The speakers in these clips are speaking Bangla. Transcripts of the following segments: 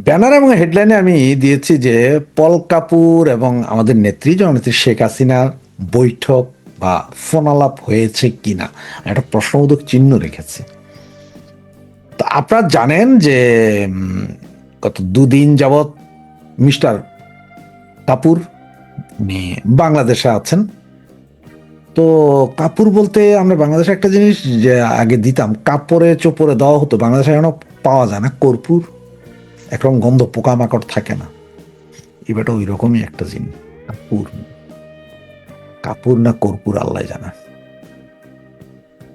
ব্যানার এবং হেডলাইনে আমি দিয়েছি যে পল কাপুর এবং আমাদের নেত্রী জননেত্রী শেখ হাসিনার বৈঠক বা ফোনালাপ হয়েছে কিনা একটা প্রশ্নবোধক চিহ্ন রেখেছি। তো আপনারা জানেন যে গত দুদিন যাবৎ মিস্টার কাপুর উনি বাংলাদেশে আছেন। তো কাপুর বলতে আমরা বাংলাদেশে একটা জিনিস যে আগে দিতাম কাপড়ে চোপড়ে দেওয়া হতো, বাংলাদেশে এখনো পাওয়া যায় না, কর্পূর একরকম গন্ধ, পোকামাকড় থাকে না। এবারটা ওই রকমই একটা জিনিস। কাপুর, কাপুর না কর্পূর আল্লাহ জানা।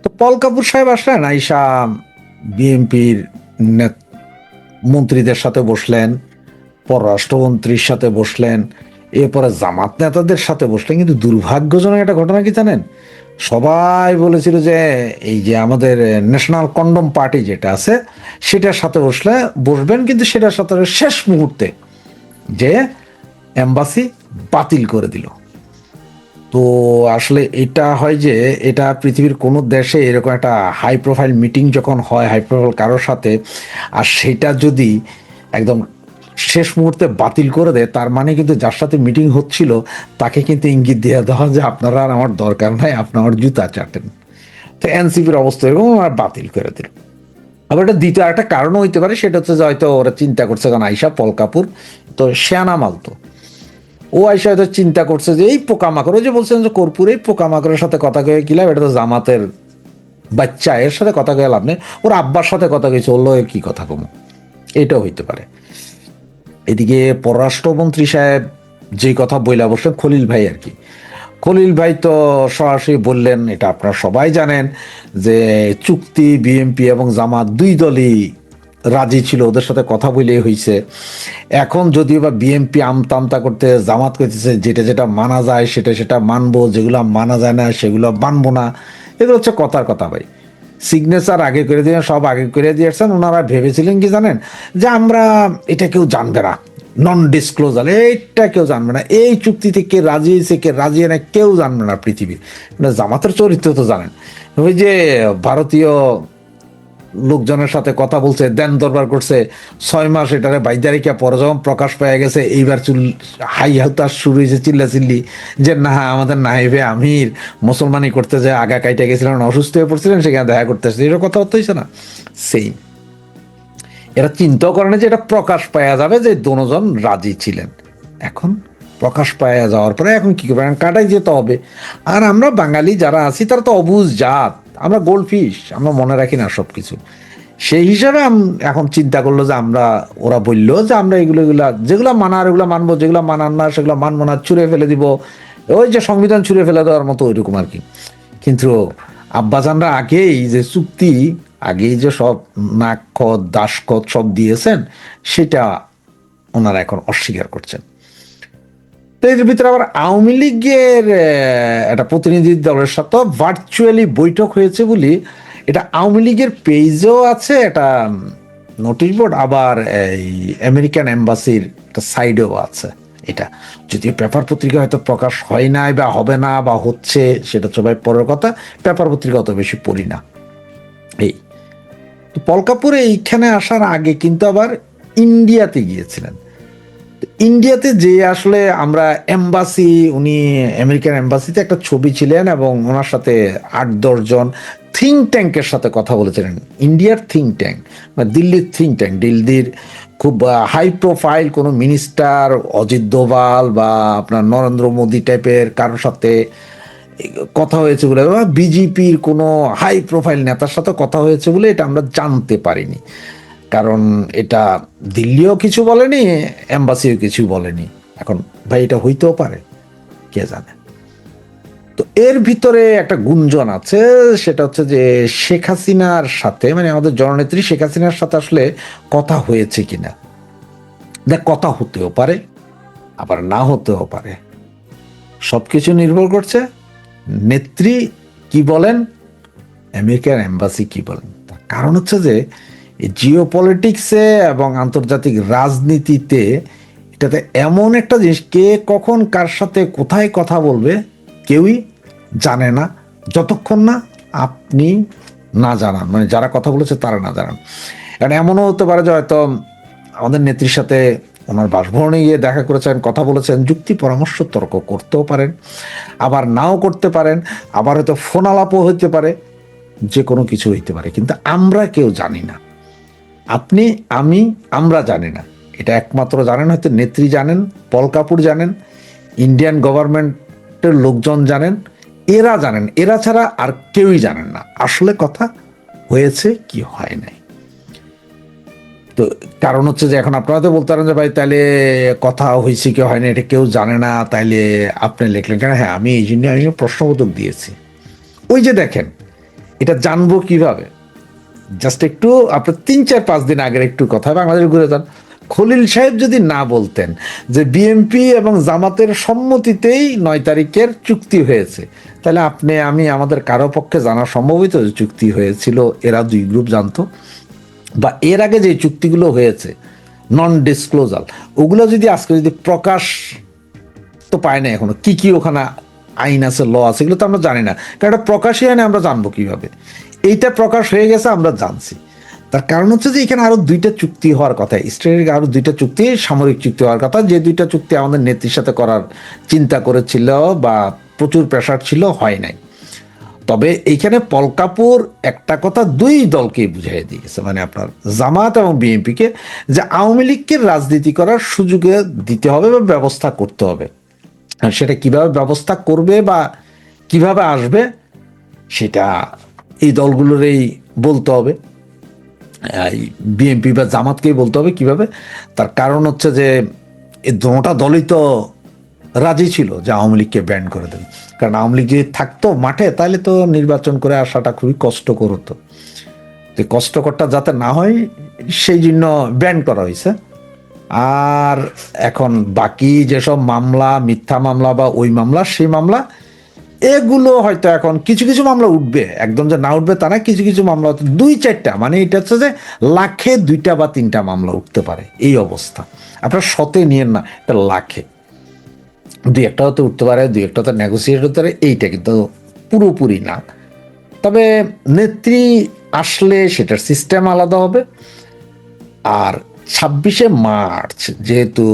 তো পল কাপুর সাহেব আসলেন, আইসা বিএনপির মন্ত্রীদের সাথে বসলেন, পররাষ্ট্রমন্ত্রীর সাথে বসলেন, এরপরে জামাত নেতাদের সাথে বসলেন। কিন্তু দুর্ভাগ্যজনক একটা ঘটনা কি জানেন, সবাই বলেছিল যে এই যে আমাদের ন্যাশনাল কন্ডম পার্টি যেটা আছে সেটার সাথে বসবেন, কিন্তু সেটার সাথে শেষ মুহূর্তে যে এম্বাসি বাতিল করে দিল। তো আসলে এটা হয় যে এটা পৃথিবীর কোনো দেশে এরকম একটা হাই প্রোফাইল মিটিং যখন হয় হাই প্রোফাইল কারোর সাথে, আর সেটা যদি একদম শেষ মুহূর্তে বাতিল করে দেয়, তার মানে কিন্তু যার সাথে মিটিং হচ্ছিল তাকে কিন্তু ইঙ্গিত দিয়ে দেওয়া যে আপনারা আর আমার দরকার নাই, আপনি আমার জুতা চাটেন। তো এনসিপির অবস্থা এরকম, আর বাতিল করে দিল। আবার এটা দ্বিতীয় একটা কারণও হইতে পারে, সেটা হচ্ছে যে হয়তো ওরা চিন্তা করছে, কারণ আইসা পল কাপুর তো শেয়ানা মাল, তো ও আইসা হয়তো চিন্তা করছে যে এই পোকামাকড়, ওই যে বলছেন যে কর্পূর, এই পোকামাকড়ের সাথে কথা কয়ে কি লাভ, এটা তো জামাতের বাচ্চা, এর সাথে কথা কয়ে লাভ নেই, ওর আব্বার সাথে কথা কয়েছে, ওর কি কথা কমো, এটাও হইতে পারে। এদিকে পররাষ্ট্রমন্ত্রী সাহেব যে কথা বইলা বসলেন, খলিল ভাই আর কি, খলিল ভাই তো সরাসরি বললেন, এটা আপনারা সবাই জানেন যে চুক্তি বিএনপি এবং জামাত দুই দলই রাজি ছিল, ওদের সাথে কথা বলেই হয়েছে। এখন যদিও বা বিএনপি আমতা করতে, জামাত করতেছে যেটা যেটা মানা যায় সেটা সেটা মানবো, যেগুলো মানা যায় না সেগুলো মানবো না। এগুলো হচ্ছে কথার কথা ভাই। সিগনেচার আগে করে দিয়ে সব আগে করে দিয়েছেন। ওনারা ভেবেছিলেন কি জানেন, যে আমরা এটা কেউ জানবে না, নন ডিসক্লোজার, এইটা কেউ জানবে না, এই চুক্তিতে কে রাজি হয়েছে কে রাজি হয় না কেউ জানবে না পৃথিবীর। জামাতের চরিত্র তো জানেন, ওই যে ভারতীয় লোকজনের সাথে কথা বলছে, দেন দরবার করছে 6 মাস, এটারে বাইদারিকা পরে যখন প্রকাশ পেয়ে গেছে, এইবার হাই হালতাস শুরু হয়েছে, চিল্লি যে না আমাদের নাইবে আমির মুসলমানি করতে যায় আগা কাইটা গেছিলেন, অসুস্থ হয়ে পড়ছিলেন, সেখানে দেখা করতে আসছে, এরকম কথা হচ্ছে না। সেই এরা চিন্তাও করে না যে এটা প্রকাশ পাওয়া যাবে যে দুজন রাজি ছিলেন। এখন প্রকাশ পাওয়া যাওয়ার পরে এখন কি করবেন, কাটাই যেতে হবে। আর আমরা বাঙালি যারা আছি তারা তো অবুঝ জাত, আমরা গোল্ড ফিশ, আমরা মনে রাখি না সবকিছু। সেই হিসাবে এখন চিন্তা করলো যে আমরা, ওরা বললো যে আমরা এগুলা যেগুলো মানার এগুলো মানবো, যেগুলো মানার না সেগুলো মানবো না, ছুঁড়ে ফেলে দিব, ওই যে সংবিধান ছুঁড়ে ফেলে দেওয়ার মতো ওইরকম আর কি। কিন্তু আব্বাজানরা আগেই যে চুক্তি, আগেই যে সব নাকখত দাসখত সব দিয়েছেন, সেটা ওনারা এখন অস্বীকার করছেন। তো এর ভিতরে আবার আওয়ামী লীগের একটা প্রতিনিধি দলের সাথে ভার্চুয়ালি বৈঠক হয়েছে বলি, এটা আওয়ামী লীগের পেজেও আছে একটা নোটিশ বোর্ড, আবার এই আমেরিকান এম্বাসির একটা সাইডেও আছে। এটা যদিও পেপার পত্রিকা হয়তো প্রকাশ হয় নাই বা হবে না বা হচ্ছে, সেটা সবাই পরের কথা, পেপার পত্রিকা অত বেশি পড়ি না। এই তো পল কাপুর এইখানে আসার আগে কিন্তু আবার ইন্ডিয়াতে গিয়েছিলেন। ইন্ডিয়াতে যে আসলে আমরা এম্বাসি, উনি আমেরিকান এম্বাসিতে একটা ছবি ছিলেন এবং ওনার সাথে 8-10 জন থিঙ্ক ট্যাঙ্কের সাথে কথা বলেছিলেন। ইন্ডিয়ার থিঙ্ক ট্যাঙ্ক বা দিল্লির থিঙ্ক ট্যাঙ্ক, দিল্লির খুব হাই প্রোফাইল কোনো মিনিস্টার, অজিত দোভাল বা আপনার নরেন্দ্র মোদী টাইপের কারোর সাথে কথা হয়েছে বলে, বা বিজেপির কোনো হাই প্রোফাইল নেতার সাথে কথা হয়েছে বলে এটা আমরা জানতে পারিনি, কারণ এটা দিল্লিও কিছু বলেনি, এম্বাসিও কিছু বলেনি। এখন ভাই এটা হইতেও পারে, কে জানে। তো এর ভিতরে একটা গুঞ্জন আছে, সেটা হচ্ছে যে শেখ হাসিনার সাথে, মানে আমাদের জননেত্রী শেখ হাসিনার সাথে আসলে কথা হয়েছে কিনা। দেখ, কথা হতেও পারে আবার না হতেও পারে, সবকিছু নির্ভর করছে নেত্রী কি বলেন, আমেরিকান এম্বাসি কি বলেন। তার কারণ হচ্ছে যে জিও পলিটিক্সে এবং আন্তর্জাতিক রাজনীতিতে এটাতে এমন একটা জিনিস, কে কখন কার সাথে কোথায় কথা বলবে কেউই জানে না, যতক্ষণ না আপনি না জানান, মানে যারা কথা বলেছে তারা না জানান। কারণ এমনও হতে পারে যে হয়তো আমাদের নেত্রীর সাথে ওনার বাসভবনে গিয়ে দেখা করেছেন, কথা বলেছেন, যুক্তি পরামর্শ তর্ক করতেও পারেন, আবার নাও করতে পারেন, আবার হয়তো ফোন আলাপও হইতে পারে, যে কোনো কিছু হইতে পারে, কিন্তু আমরা কেউ জানি না। আপনি, আমি, আমরা জানি না। এটা একমাত্র জানেন হয়তো নেত্রী জানেন, পল কাপুর জানেন, ইন্ডিয়ান গভর্নমেন্টের লোকজন জানেন, এরা জানেন, এরা ছাড়া আর কেউই জানেন না আসলে কথা হয়েছে কি হয় নাই। তো কারণ হচ্ছে যে এখন আপনারা তো বলতে পারেন যে ভাই তাহলে কথা হয়েছে কি হয় না এটা কেউ জানে না, তাইলে আপনি লিখলেন কেন? হ্যাঁ, আমি এই জন্য আমি প্রশ্নবোধক দিয়েছি। ওই যে দেখেন, এটা জানবো কিভাবে? জাস্ট একটু আপনার 3-4-5 দিন আগের একটু কথা, বাংলাদেশ ঘুরে যান। খলিল সাহেব যদি না বলতেন যে বিএনপি এবং জামাতের সম্মতিতেই 9 তারিখের চুক্তি হয়েছে, তাহলে আপনি, আমি, আমাদের কারো পক্ষে জানা সম্ভব হইতো যে চুক্তি হয়েছিল, এরা দুই গ্রুপ জানতো, বা এর আগে যে চুক্তিগুলো হয়েছে নন ডিসক্লোজাল, ওগুলো যদি আজকে যদি প্রকাশ তো পায় না, এখনো কি কি ওখানে আইন আছে, ল আছে, এগুলো তো আমরা জানি না, কারণ এটা প্রকাশই হয় না, আমরা জানবো কিভাবে? এইটা প্রকাশ হয়ে গেছে, আমরা জানছি। তার কারণ হচ্ছে যে এখানে আরো 2টা চুক্তি হওয়ার কথা, স্ট্র্যাটেজিক আরো 2টা চুক্তি, সামরিক চুক্তি হওয়ার কথা, যে 2টা চুক্তি আমাদের নেত্রীর সাথে করার চিন্তা করেছিল বা প্রচুর প্রেশার ছিল, হয় নাই। তবে এইখানে পল কাপুর একটা কথা 2 দলকেই বুঝাই দিয়েছে, মানে আপনার জামাত এবং বিএনপিকে, যে আওয়ামী লীগকে রাজনীতি করার সুযোগে দিতে হবে বা ব্যবস্থা করতে হবে। আর সেটা কিভাবে ব্যবস্থা করবে বা কিভাবে আসবে, সেটা এই দলগুলোরই বলতে হবে, বিএনপি বা জামাতকেই বলতে হবে কিভাবে। তার কারণ হচ্ছে যে এই দুটা দলই তো রাজি ছিল যে আওয়ামী লীগকে ব্যান করে দেবে, কারণ আওয়ামী লীগ যদি থাকতো মাঠে তাহলে তো নির্বাচন করে আসাটা খুবই কষ্টকর হতো। তো কষ্টকরটা যাতে না হয় সেই জন্য ব্যান করা হয়েছে। আর এখন বাকি যেসব মামলা, মিথ্যা মামলা বা ওই মামলা সেই মামলা, এগুলো হয়তো এখন কিছু কিছু মামলা উঠবে, একদম যে না উঠবে তা না, কিছু কিছু মামলা 2-4টা, মানে এটা হচ্ছে যে লাখে 2টা বা 3টা মামলা উঠতে পারে, এই অবস্থা। আপনার শতে নিয়েন না, এটা লাখে 2-1টা হতে উঠতে পারে, 2-1টা হতে নেগোসিয়েট হতে পারে, এইটা কিন্তু পুরোপুরি না। তবে নেত্রী আসলে সেটার সিস্টেম আলাদা হবে। আর 26শে মার্চ যেহেতু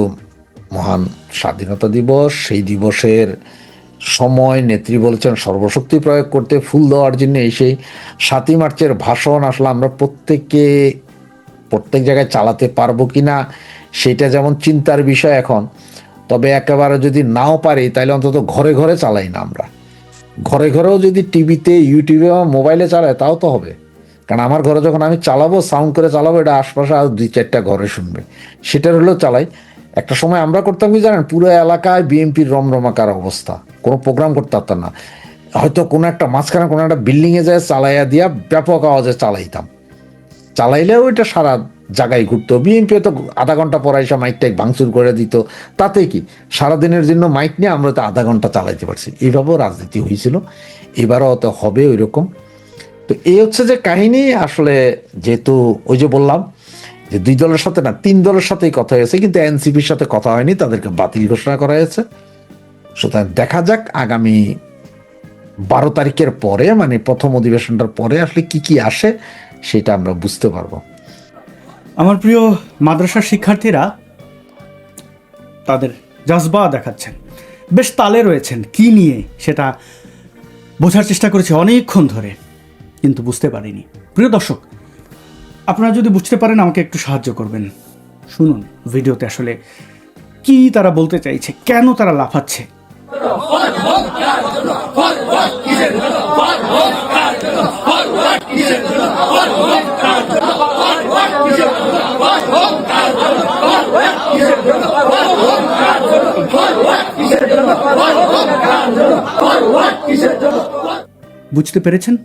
মহান স্বাধীনতা দিবস, সেই দিবসের সময় নেত্রী বলেছেন সর্বশক্তি প্রয়োগ করতে, ফুল দেওয়ার জন্য। সেই 7ই মার্চের ভাষণ আসলে আমরা প্রত্যেক জায়গায় চালাতে পারবো কিনা সেটা যেমন চিন্তার বিষয় এখন। তবে একেবারে যদি নাও পারি তাহলে অন্তত ঘরে ঘরে চালাই না, আমরা ঘরে ঘরেও যদি টিভিতে, ইউটিউবে বা মোবাইলে চালাই তাও তো হবে। কারণ আমার ঘরে যখন আমি চালাবো, সাউন্ড করে চালাবো, এটা আশপাশে আর 2-4টা ঘরে শুনবে, সেটার হলেও চালাই। একটা সময় আমরা করতাম কি জানেন, পুরো এলাকায় বিএনপির রমরমাকার অবস্থা, কোনো প্রোগ্রাম করতে পারতাম না, হয়তো কোনো একটা মাঝখানে কোনো একটা বিল্ডিংয়ে যায় চালাইয়া দিয়া ব্যাপক আওয়াজে চালাইতাম, চালাইলেও এটা সারা জায়গায় ঘুরতো। বিএনপি তো আধা ঘন্টা পরে এসে মাইক টাইক ভাঙচুর করে দিত, তাতে কি সারাদিনের জন্য মাইক নিয়ে আমরা তো আধা ঘন্টা চালাইতে পারছি। এইভাবেও রাজনীতি হয়েছিল, এবারও তো হবে ওই রকম। তো এই হচ্ছে যে কাহিনী। আসলে যেহেতু ওই যে বললাম যে 2 দলের সাথে না, 3 দলের সাথেই কথা হয়েছে, কিন্তু এনসিপির সাথে কথা হয়নি, তাদেরকে বাতিল ঘোষণা করা হয়েছে। সুতরাং দেখা যাক আগামী 12 তারিখের পরে, মানে প্রথম অধিবেশনটার পরে আসলে কি কি আসে, সেটা আমরা বুঝতে পারবো। আমার প্রিয় মাদ্রাসার শিক্ষার্থীরা তাদের জজবা দেখাচ্ছেন, বেশ তালে রয়েছেন, কি নিয়ে সেটা বোঝার চেষ্টা করেছি অনেকক্ষণ ধরে, কিন্তু বুঝতে পারিনি। প্রিয় দর্শক, আপনারা যদি বুঝতে পারেন আমাকে একটু সাহায্য করবেন। শুনুন ভিডিওতে আসলে কি তারা বলতে চাইছে, কেন তারা লাফাচ্ছে। বুঝতে পেরেছেন?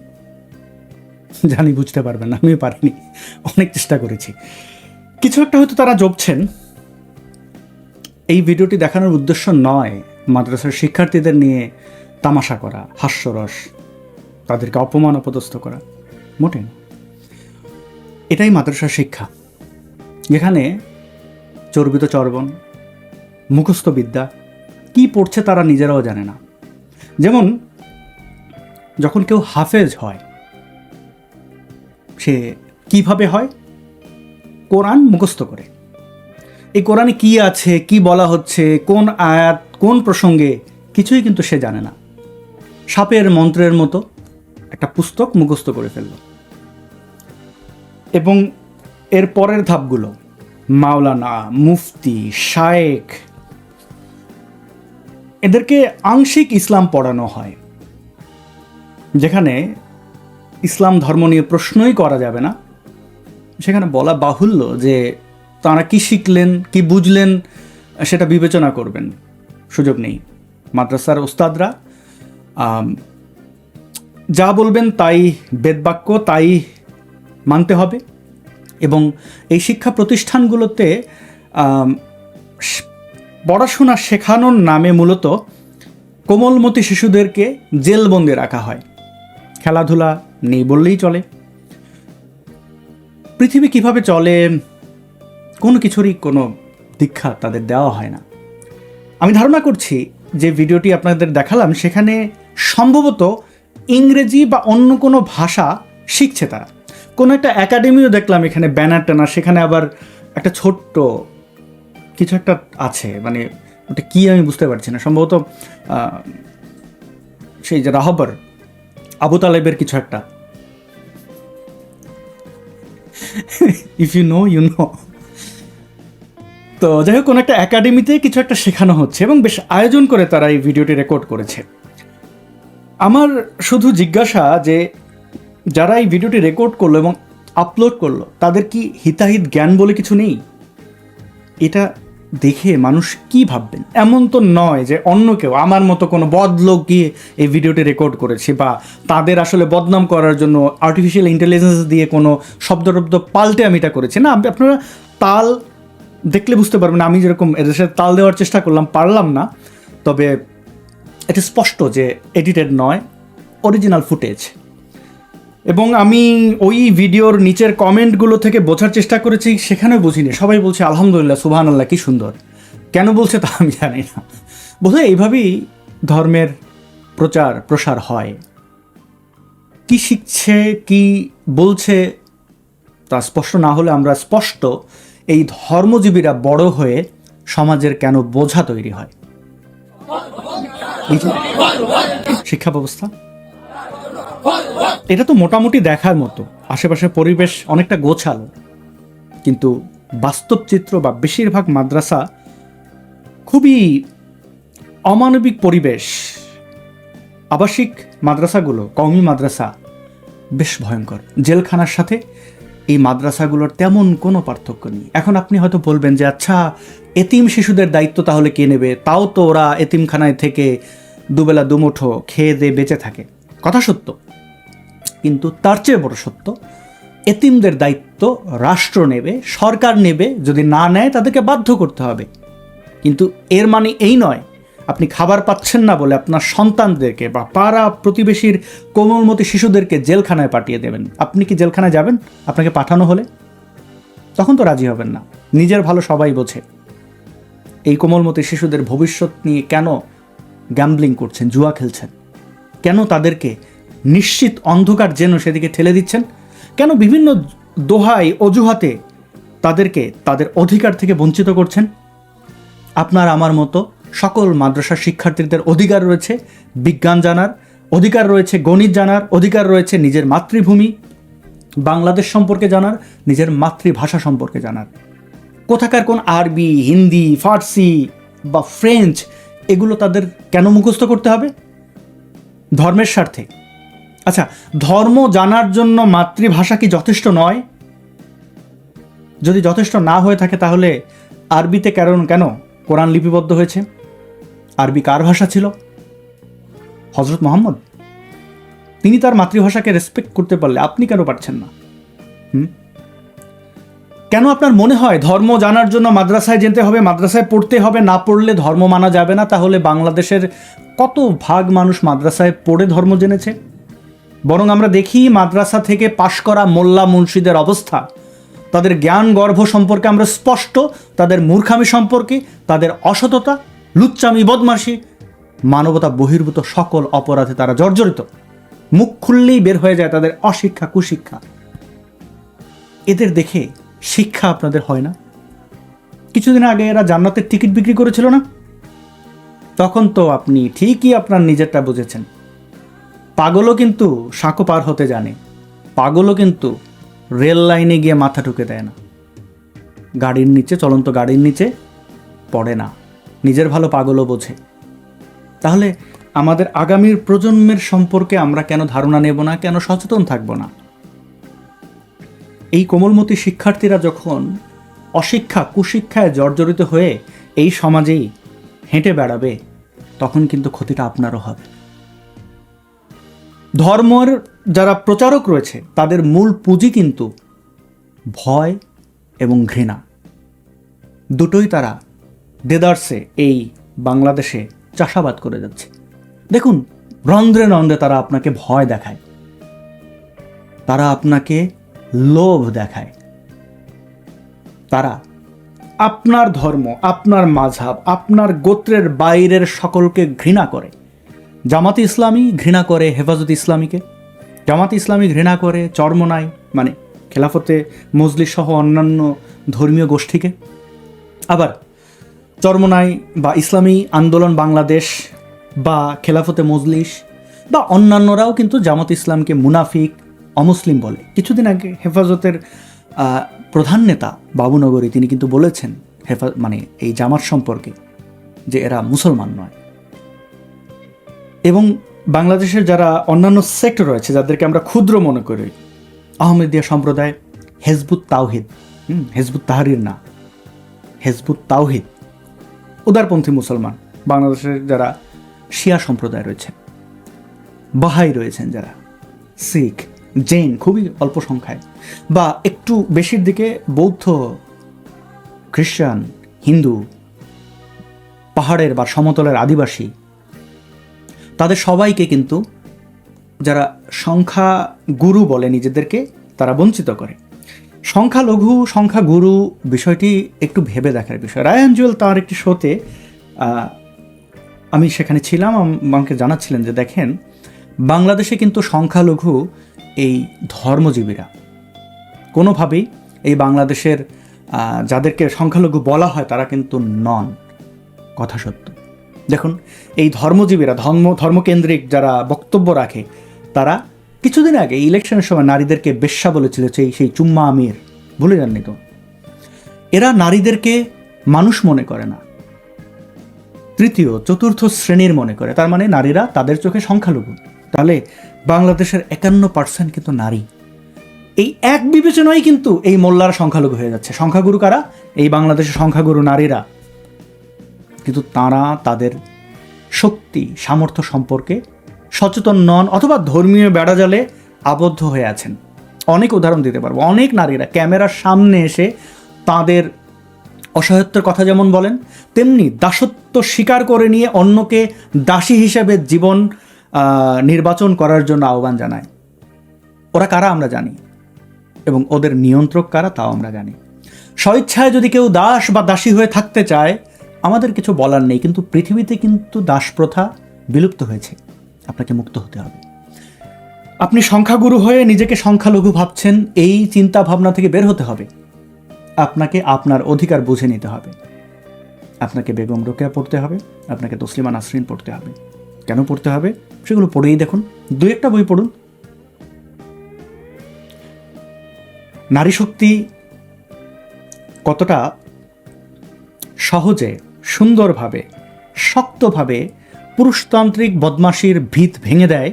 জানি বুঝতে পারবেন না, আমিও পারিনি, অনেক চেষ্টা করেছি। কিছু একটা হয়তো তারা জপছেন। এই ভিডিওটি দেখানোর উদ্দেশ্য নয় মাদ্রাসার শিক্ষার্থীদের নিয়ে তামাশা করা, হাস্যরস, তাদেরকে অপমান অপদস্থ করা, মোটেই না। এটাই মাদ্রাসার শিক্ষা, যেখানে চর্বিত চর্বণ, মুখস্থ বিদ্যা, কি পড়ছে তারা নিজেরাও জানে না। যেমন যখন কেউ হাফেজ হয়, সে কিভাবে হয়? কোরআন মুখস্থ করে, এই কোরআনে কি আছে, কি বলা হচ্ছে, কোন আয়াত কোন প্রসঙ্গে, কিছুই কিন্তু সে জানে না। সাপের মন্ত্রের মতো একটা পুস্তক মুখস্থ করে ফেলল। এবং এর পরের ধাপগুলো, মাওলানা, মুফতি, শায়েখ, এদেরকে আংশিক ইসলাম পড়ানো হয়, যেখানে ইসলাম ধর্ম নিয়ে প্রশ্নই করা যাবে না। সেখানে বলা বাহুল্য যে তাঁরা কি শিখলেন, কি বুঝলেন সেটা বিবেচনা করবেন, সুযোগ নেই। মাদ্রাসার ওস্তাদরা যা বলবেন তাই বেদবাক্য, তাই মানতে হবে। এবং এই শিক্ষা প্রতিষ্ঠানগুলোতে পড়াশোনা শেখানোর নামে মূলত কোমলমতি শিশুদেরকে জেলবন্দি রাখা হয়। খেলাধুলা নেই বললেই চলে। পৃথিবী কিভাবে চলে কোনো কিছুরই কোনো দীক্ষা তাদের দেওয়া হয় না। আমি ধারণা করছি যে ভিডিওটি আপনাদের দেখালাম সেখানে সম্ভবত ইংরেজি বা অন্য কোনো ভাষা শিখছে তারা। কোনো একটা একাডেমিও দেখলাম এখানে, ব্যানার টানা, সেখানে আবার একটা ছোট্ট কিছু একটা আছে, মানে ওটা কি আমি বুঝতে পারছি না, সম্ভবত সেই যে রাহবার আবু তালেবের কিছু একটা, if you know you know. তো যাই হোক, কোনো একটা একাডেমিতে কিছু একটা শেখানো হচ্ছে এবং বেশ আয়োজন করে তারা এই ভিডিওটি রেকর্ড করেছে। আমার শুধু জিজ্ঞাসা যে যারা এই ভিডিওটি রেকর্ড করলো এবং আপলোড করলো তাদের কি হিতাহিত জ্ঞান বলে কিছু নেই? এটা দেখে মানুষ কি ভাববেন? এমন তো নয় যে অন্য কেউ আমার মতো কোনো বদলোক গিয়ে এই ভিডিওটি রেকর্ড করেছে বা তাদের আসলে বদনাম করার জন্য আর্টিফিশিয়াল ইন্টেলিজেন্স দিয়ে কোনো শব্দ পাল্টে আমি এটা করেছি না। আপনারা তাল দেখলে বুঝতে পারবেন, আমি যেরকম এদের সাথে তাল দেওয়ার চেষ্টা করলাম, পারলাম না। তবে এটা স্পষ্ট যে এডিটেড নয়, অরিজিনাল ফুটেজ। এবং আমি ওই ভিডিওর নিচের কমেন্টগুলো থেকে বোঝার চেষ্টা করেছি, সেখানেও বুঝিনি। সবাই বলছে আলহামদুলিল্লাহ, সুবহানাল্লাহ, কি সুন্দর। কেন বলছে তা আমি জানি না। বোধহয় এইভাবেই ধর্মের প্রসার হয়। কি শিখছে, কি বলছে তা স্পষ্ট না হলে আমরা স্পষ্ট এই ধর্মজীবীরা বড় হয়ে সমাজের কেন বোঝা তৈরি হয়। শিক্ষা ব্যবস্থা এটা তো মোটামুটি দেখার মতো, আশেপাশে পরিবেশ অনেকটা গোছালো, কিন্তু বাস্তব চিত্র বা বেশিরভাগ মাদ্রাসা খুবই অমানবিক পরিবেশ। আবাসিক মাদ্রাসাগুলো, কওমি মাদ্রাসা বেশ ভয়ঙ্কর। জেলখানার সাথে এই মাদ্রাসাগুলোর তেমন কোনো পার্থক্য নেই। এখন আপনি হয়তো বলবেন যে আচ্ছা, এতিম শিশুদের দায়িত্ব তাহলে কে নেবে? তাও তো ওরা এতিমখানায় থেকে দুবেলা দুমুঠো খেয়ে দিয়ে বেঁচে থাকে। কথা সত্য, কিন্তু তার চেয়ে বড় সত্য, এতিমদের দায়িত্ব রাষ্ট্র নেবে, সরকার নেবে। যদি না নেয় তাদেরকে বাধ্য করতে হবে। কিন্তু এর মানে এই নয় আপনি খাবার পাচ্ছেন না বলে আপনার সন্তানদেরকে বা পাড়া প্রতিবেশীর কোমলমতি শিশুদেরকে জেলখানায় পাঠিয়ে দেবেন। আপনি কি জেলখানায় যাবেন আপনাকে পাঠানো হলে? তখন তো রাজি হবেন না। নিজের ভালো সবাই বোঝে। এই কোমলমতি শিশুদের ভবিষ্যৎ নিয়ে কেন গ্যাম্বলিং করছেন, জুয়া খেলছেন? কেন তাদেরকে নিশ্চিত অন্ধকার যেন সেদিকে ঠেলে দিচ্ছেন? কেন বিভিন্ন দোহাই অজুহাতে তাদেরকে তাদের অধিকার থেকে বঞ্চিত করছেন? আপনার আমার মতো সকল মাদ্রাসার শিক্ষার্থীদের অধিকার রয়েছে বিজ্ঞান জানার, অধিকার রয়েছে গণিত জানার, অধিকার রয়েছে নিজের মাতৃভূমি বাংলাদেশ সম্পর্কে জানার, নিজের মাতৃভাষা সম্পর্কে জানার। কোথাকার কোন আরবি, হিন্দি, ফার্সি বা ফ্রেঞ্চ এগুলো তাদের কেন মুখস্থ করতে হবে? ধর্মের স্বার্থে। আচ্ছা, ধর্ম জানার জন্য মাতৃভাষা কি যথেষ্ট নয়? যদি যথেষ্ট না হয়ে থাকে তাহলে আরবিতে কেন কোরআন লিপিবদ্ধ হয়েছে? আরবি কার ভাষা ছিল? হযরত মুহাম্মদ। তিনি তার মাতৃভাষাকে রেসপেক্ট করতে পারলে আপনি কেন পারছেন না? কেন আপনার মনে হয় ধর্ম জানার জন্য মাদ্রাসায় যেতে হবে, মাদ্রাসায় পড়তে হবে, না পড়লে ধর্ম মানা যাবে না? তাহলে বাংলাদেশের কত ভাগ মানুষ মাদ্রাসায় পড়ে ধর্ম জেনেছে? বরং আমরা দেখি মাদ্রাসা থেকে পাশ করা মোল্লা মুন্সিদের অবস্থা, তাদের জ্ঞান গর্ভ সম্পর্কে আমরা স্পষ্ট, তাদের মূর্খামি সম্পর্কে, তাদের অসততা, লুচ্চামি, বদমাশি, মানবতা বহির্ভূত সকল অপরাধে তারা জর্জরিত। মুখ খুললেই বের হয়ে যায় তাদের অশিক্ষা, কুশিক্ষা। এদের দেখে শিক্ষা আপনাদের হয় না? কিছুদিন আগে এরা জান্নাতের টিকিট বিক্রি করেছিল না? তখন তো আপনি ঠিকই আপনার নিজেরটা বুঝেছেন। পাগলও কিন্তু সাঁকো পার হতে জানে, পাগলও কিন্তু রেল লাইনে গিয়ে মাথা ঢুকে দেয় না, গাড়ির নিচে, চলন্ত গাড়ির নিচে পড়ে না। নিজের ভালো পাগলও বোঝে। তাহলে আমাদের আগামীর প্রজন্মের সম্পর্কে আমরা কেন ধারণা নেব না, কেন সচেতন থাকব না? এই কোমলমতি শিক্ষার্থীরা যখন অশিক্ষা কুশিক্ষায় জর্জরিত হয়ে এই সমাজেই হেঁটে বেড়াবে, তখন কিন্তু ক্ষতিটা আপনারও হবে। ধর্মের যারা প্রচারক রয়েছে তাদের মূল পুঁজি কিন্তু ভয় এবং ঘৃণা, দুটোই তারা দেদারসে এই বাংলাদেশে চাষাবাদ করে যাচ্ছে। দেখুন, রন্ধ্রে রন্ধ্রে তারা আপনাকে ভয় দেখায়, তারা আপনাকে লোভ দেখায়, তারা আপনার ধর্ম, আপনার মাযহাব, আপনার গোত্রের বাইরের সকলকে ঘৃণা করে। জামাতে ইসলামী ঘৃণা করে হেফাজতে ইসলামীকে, জামাতে ইসলামী ঘৃণা করে চরমোনাই মানে খেলাফতে মজলিস সহ অন্যান্য ধর্মীয় গোষ্ঠীকে। আবার চরমোনাই বা ইসলামী আন্দোলন বাংলাদেশ বা খেলাফতে মজলিস বা অন্যান্যরাও কিন্তু জামাত ইসলামকে মুনাফিক, অমুসলিম বলে। কিছুদিন আগে হেফাজতের প্রধান নেতা বাবুনগরী তিনি কিন্তু বলেছেন মানে এই জামাত সম্পর্কে যে এরা মুসলমান নয়। এবং বাংলাদেশের যারা অন্যান্য সেক্ট রয়েছে যাদেরকে আমরা ক্ষুদ্র মনে করি, আহমেদিয়া সম্প্রদায়, হেজবুত তাওহিদ, হেজবুত তাহরির না, হেজবুত তাওহিদ, উদারপন্থী মুসলমান, বাংলাদেশের যারা শিয়া সম্প্রদায় রয়েছে, বাহাই রয়েছেন যারা, শিখ, জৈন খুবই অল্প সংখ্যায়, বা একটু বেশির দিকে বৌদ্ধ, খ্রিস্টান, হিন্দু, পাহাড়ের বা সমতলের আদিবাসী, তাদের সবাইকে কিন্তু যারা সংখ্যা গুরু বলে নিজেদেরকে, তারা বঞ্চিত করে। সংখ্যালঘু, সংখ্যাগুরু বিষয়টি একটু ভেবে দেখার বিষয়। রায়ান জুয়েল তার একটি শোতে, আমি সেখানে ছিলাম, আমাকে জানাচ্ছিলেন যে দেখেন, বাংলাদেশে কিন্তু সংখ্যালঘু এই ধর্মজীবীরা কোনোভাবেই এই বাংলাদেশের যাদেরকে সংখ্যালঘু বলা হয় তারা কিন্তু নন। কথা সত্য। দেখুন, এই ধর্মজীবীরা, ধর্মকেন্দ্রিক যারা বক্তব্য রাখে, তারা কিছুদিন আগে ইলেকশনের সময় নারীদেরকে বেশ্যা বলেছিল, সেই চুম্মা আমির, ভুলে যাননি তো? এরা নারীদেরকে মানুষ মনে করে না, তৃতীয় চতুর্থ শ্রেণীর মনে করে। তার মানে নারীরা তাদের চোখে সংখ্যালঘু। তাহলে বাংলাদেশের 51% কিন্তু নারী। এই এক বিবেচনাই কিন্তু এই মোল্লার সংখ্যালঘু হয়ে যাচ্ছে। সংখ্যাগুরু কারা? এই বাংলাদেশের সংখ্যাগুরু নারীরা। কিন্তু তারা তাদের শক্তি সামর্থ্য সম্পর্কে সচেতন নন, অথবা ধর্মীয় বেড়াজালে আবদ্ধ হয়ে আছেন। অনেক উদাহরণ দিতে পারবো। অনেক নারীরা ক্যামেরার সামনে এসে তাদের অসহায়ত্বের কথা যেমন বলেন, তেমনি দাসত্ব স্বীকার করে নিয়ে অন্যকে দাসী হিসেবে জীবন নির্বাচন করার জন্য আহ্বান জানায়। ওরা কারা আমরা জানি, এবং ওদের নিয়ন্ত্রক কারা তাও আমরা জানি। স্বইচ্ছায় যদি কেউ দাস বা দাসী হয়ে থাকতে চায়, আমাদের কিছু বলার নেই, কিন্তু পৃথিবীতে কিন্তু দাস প্রথা বিলুপ্ত হয়েছে। আপনাকে মুক্ত হতে হবে। আপনি সংখ্যাগুরু হয়ে নিজেকে সংখ্যালঘু ভাবছেন, এই চিন্তা ভাবনা থেকে বের হতে হবে। আপনাকে আপনার অধিকার বুঝে নিতে হবে। আপনাকে বেগম রোকেয়া পড়তে হবে, আপনাকে তসলিমা নাসরিন পড়তে হবে। কেন পড়তে হবে সেগুলো পড়েই দেখুন, দু একটা বই পড়ুন। নারী শক্তি কতটা সহজে, সুন্দরভাবে, শক্তভাবে পুরুষতান্ত্রিক বদমাশির ভিত ভেঙে দেয়,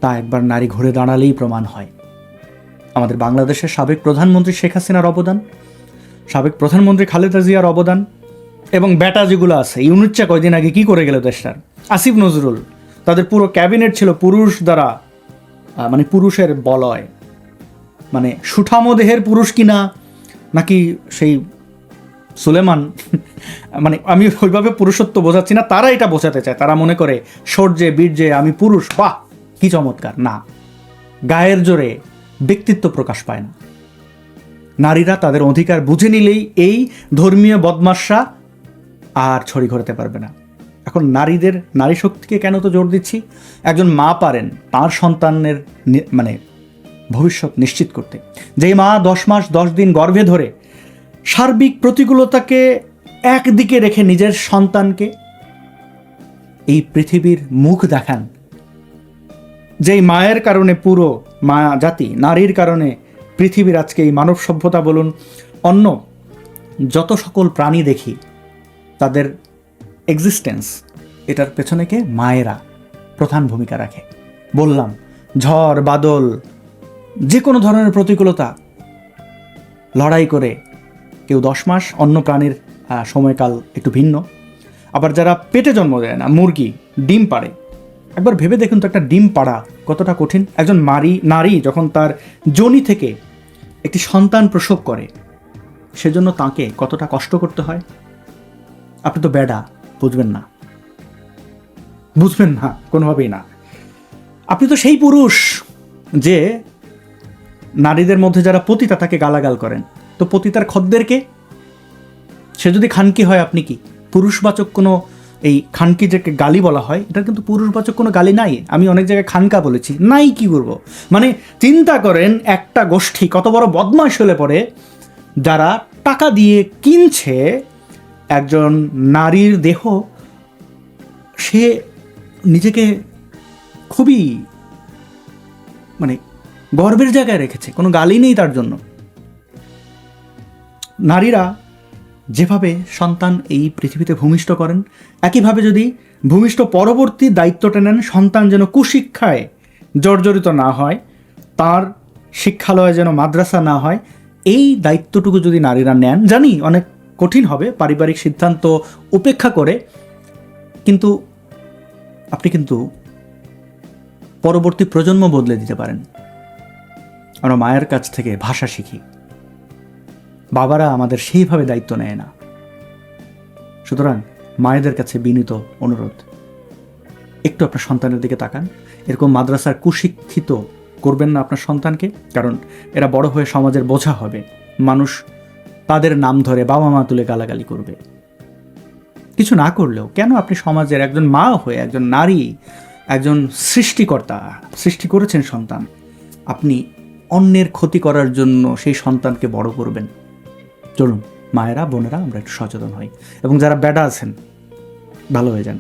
তা একবার নারী ঘুরে দাঁড়ালেই প্রমাণ হয়। আমাদের বাংলাদেশের সাবেক প্রধানমন্ত্রী শেখ হাসিনার অবদান, সাবেক প্রধানমন্ত্রী খালেদা জিয়ার অবদান, এবং বেটা যেগুলো আছে, ইউনুচ্চা কয়দিন আগে কি করে গেল দেশটার, আসিফ নজরুল, তাদের পুরো ক্যাবিনেট ছিল পুরুষ দ্বারা, মানে পুরুষের বলয়, মানে সুঠামো দেহের পুরুষ কিনা নাকি সেই সুলেমান, মানে আমি ওইভাবে পুরুষত্ব বোঝাচ্ছি না, তারা এটা বোঝাতে চায়। তারা মনে করে শৌর্যে বীর্যে আমি পুরুষ, বাহ কি চমৎকার। না, গায়ের জোরে ব্যক্তিত্ব প্রকাশ পায় না। নারীরা তাদের অধিকার বুঝে নিলেই এই ধর্মীয় বদমাশরা আর ছড়ি ঘোরাতে পারবে না। এখন নারী শক্তিকে কেন তো জোর দিচ্ছি? একজন মা পারেন তার সন্তানের মানে ভবিষ্যৎ নিশ্চিত করতে। যেই মা 10 মাস 10 দিন গর্ভে ধরে সার্বিক প্রতিকূলতাকে একদিকে রেখে নিজের সন্তানকে এই পৃথিবীর মুখ দেখান, যেই মায়ের কারণে পুরো মায়া জাতি, নারীর কারণে পৃথিবীর আজকে এই মানব সভ্যতা বলুন, অন্য যত সকল প্রাণী দেখি তাদের এক্সিস্টেন্স, এটার পেছনে কে? মায়েরা প্রধান ভূমিকা রাখে। বললাম, ঝড় বাদল, যে কোনো ধরনের প্রতিকূলতা লড়াই করে কেউ 10 মাস, অন্য প্রাণীর সময়কাল একটু ভিন্ন। আবার যারা পেটে জন্ম দেয় না, মুরগি ডিম পাড়ে, একবার ভেবে দেখুন তো একটা ডিম পাড়া কতটা কঠিন। একজন নারী যখন তার যোনি থেকে একটি সন্তান প্রসব করে, সেজন্য তাকে কতটা কষ্ট করতে হয়। আপনি তো বেডা, বুঝবেন না কোনোভাবেই না। আপনি তো সেই পুরুষ যে নারীদের মধ্যে যারা পতিতা তাকে গালাগাল করেন। তো পতিতার খদ্দেরকে, সে যদি খানকি হয়, আপনি কি পুরুষবাচক কোনো, এই খানকি যে গালি বলা হয়, এটার কিন্তু পুরুষবাচক কোনো গালি নাই। আমি অনেক জায়গায় খানকা বলেছি, নাই কি করব। মানে চিন্তা করেন একটা গোষ্ঠী কত বড় বদমাশ হলে পরে, যারা টাকা দিয়ে কিনছে একজন নারীর দেহ, সে নিজেকে খুবই মানে গর্বের জায়গায় রেখেছে, কোনো গালি নেই তার জন্য। নারীরা যেভাবে সন্তান এই পৃথিবীতে ভূমিষ্ঠ করেন, একইভাবে যদি ভূমিষ্ঠ পরবর্তী দায়িত্বটা নেন, সন্তান যেন কুশিক্ষায় জর্জরিত না হয়, তার শিক্ষালয় যেন মাদ্রাসা না হয়, এই দায়িত্বটুকু যদি নারীরা নেন, জানি অনেক কঠিন হবে পারিবারিক সিদ্ধান্ত উপেক্ষা করে, কিন্তু আপনি কিন্তু পরবর্তী প্রজন্ম বদলে দিতে পারেন। আমরা মায়ের কাছ থেকে ভাষা শিখি, বাবারা আমাদের সেইভাবে দায়িত্ব নেয় না। সুতরাং মায়েদের কাছে বিনীত অনুরোধ, একটু আপনার সন্তানের দিকে তাকান। এরকম মাদ্রাসার কুশিক্ষিত করবেন না আপনার সন্তানকে, কারণ এরা বড় হয়ে সমাজের বোঝা হবে। মানুষ তাদের নাম ধরে বাবা মা তুলে গালাগালি করবে। কিছু না করলেও কেন আপনি সমাজের একজন মা হয়ে, একজন নারী, একজন সৃষ্টিকর্তা, সৃষ্টি করেছেন সন্তান, আপনি অন্যের ক্ষতি করার জন্য সেই সন্তানকে বড় করবেন? চলুন মায়েরা, বোনেরা, আমরা একটু সচেতন হই, এবং যারা ব্যাডা আছেন ভালো হয়ে যান।